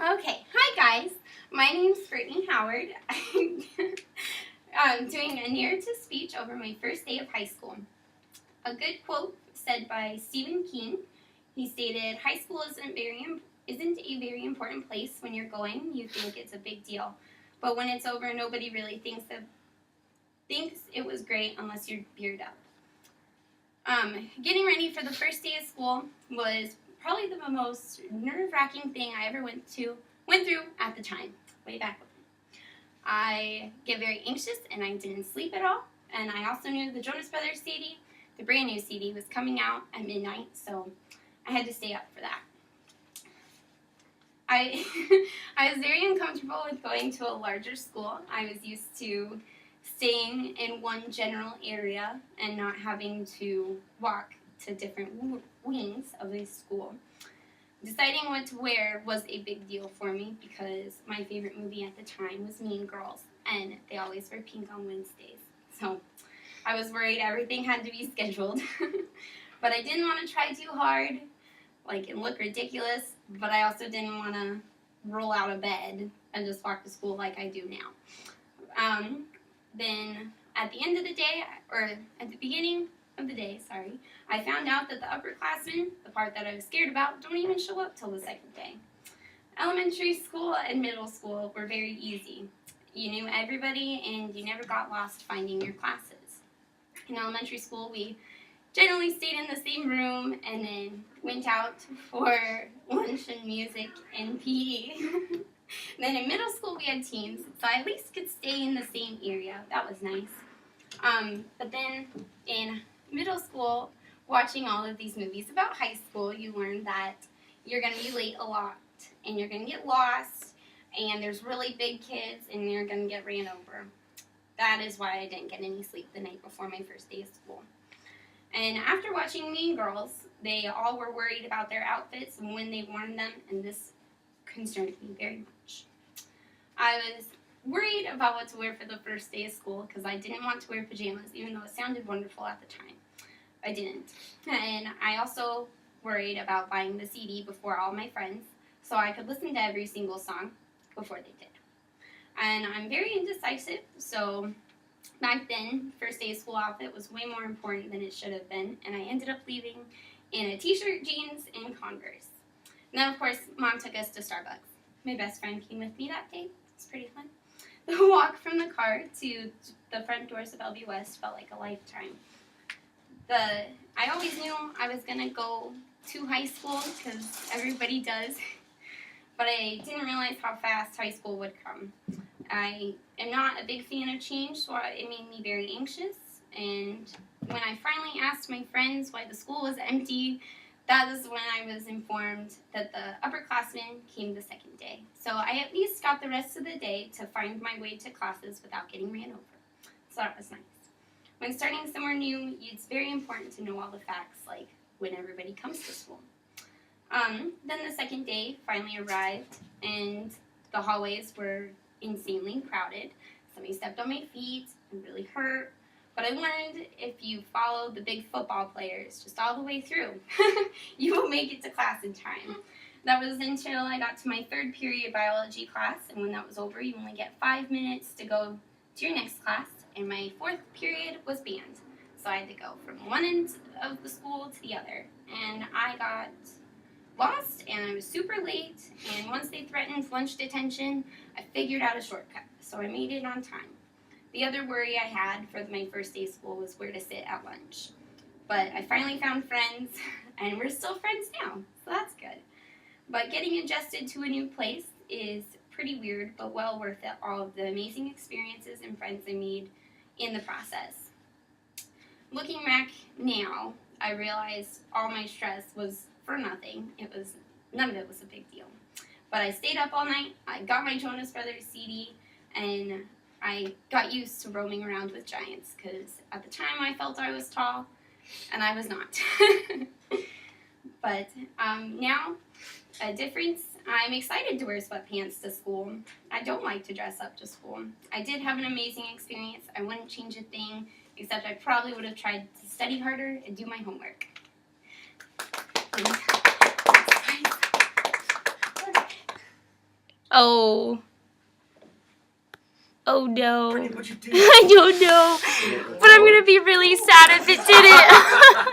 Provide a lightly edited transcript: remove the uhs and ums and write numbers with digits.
Okay, hi guys. My name's Brittni Howard. I'm doing a narrative speech over my first day of high school. A good quote said by Stephen King. He stated, "High school isn't a very important place. When you're going, you think it's a big deal, but when it's over, nobody really thinks it was great unless you're geared up." Getting ready for the first day of school was probably the most nerve-wracking thing I ever went through at the time, way back when. I get very anxious and I didn't sleep at all. And I also knew the Jonas Brothers CD, the brand new CD, was coming out at midnight, so I had to stay up for that. I was very uncomfortable with going to a larger school. I was used to staying in one general area and not having to walk to different wings of the school. Deciding what to wear was a big deal for me because my favorite movie at the time was Mean Girls, and they always wear pink on Wednesdays. So I was worried everything had to be scheduled. But I didn't want to try too hard, and look ridiculous, but I also didn't want to roll out of bed and just walk to school like I do now. Then at the end of the day, or at the beginning of the day, I found out that the upperclassmen, the part that I was scared about, don't even show up till the second day. Elementary school and middle school were very easy. You knew everybody and you never got lost finding your classes. In elementary school, we generally stayed in the same room and then went out for lunch and music and PE. Then in middle school, we had teams, so I at least could stay in the same area. That was nice. But then in middle school, watching all of these movies about high school, you learn that you're going to be late a lot, and you're going to get lost, and there's really big kids, and you're going to get ran over. That is why I didn't get any sleep the night before my first day of school. And after watching Mean Girls, they all were worried about their outfits and when they worn them, and this concerned me very much. I was worried about what to wear for the first day of school because I didn't want to wear pajamas, even though it sounded wonderful at the time. I didn't. And I also worried about buying the CD before all my friends so I could listen to every single song before they did. And I'm very indecisive, so back then, first day of school outfit was way more important than it should have been, and I ended up leaving in a t-shirt, jeans, and Converse. And then, of course, Mom took us to Starbucks. My best friend came with me that day. It was pretty fun. The walk from the car to the front doors of LB West felt like a lifetime. I always knew I was going to go to high school because everybody does, but I didn't realize how fast high school would come. I am not a big fan of change, so it made me very anxious. And when I finally asked my friends why the school was empty, that is when I was informed that the upperclassmen came the second day. So I at least got the rest of the day to find my way to classes without getting ran over. So that was nice. When starting somewhere new, it's very important to know all the facts, like when everybody comes to school. Then the second day finally arrived, and the hallways were insanely crowded. Somebody stepped on my feet and really hurt. But I learned if you follow the big football players just all the way through, you will make it to class in time. That was until I got to my third period biology class, and when that was over, you only get 5 minutes to go to your next class, and my fourth period was band. So I had to go from one end of the school to the other, and I got lost, and I was super late, and once they threatened lunch detention, I figured out a shortcut, so I made it on time. The other worry I had for my first day of school was where to sit at lunch. But I finally found friends, and we're still friends now, so that's good. But getting adjusted to a new place is pretty weird, but well worth it, all of the amazing experiences and friends I made in the process. Looking back now, I realized all my stress was for nothing. None of it was a big deal. But I stayed up all night, I got my Jonas Brothers CD, and I got used to roaming around with giants because at the time I felt I was tall, and I was not. But now, a difference, I'm excited to wear sweatpants to school. I don't like to dress up to school. I did have an amazing experience. I wouldn't change a thing, except I probably would have tried to study harder and do my homework. Oh. Oh no. Brittni, what'd you do? I don't know. But I'm gonna be really sad if it didn't.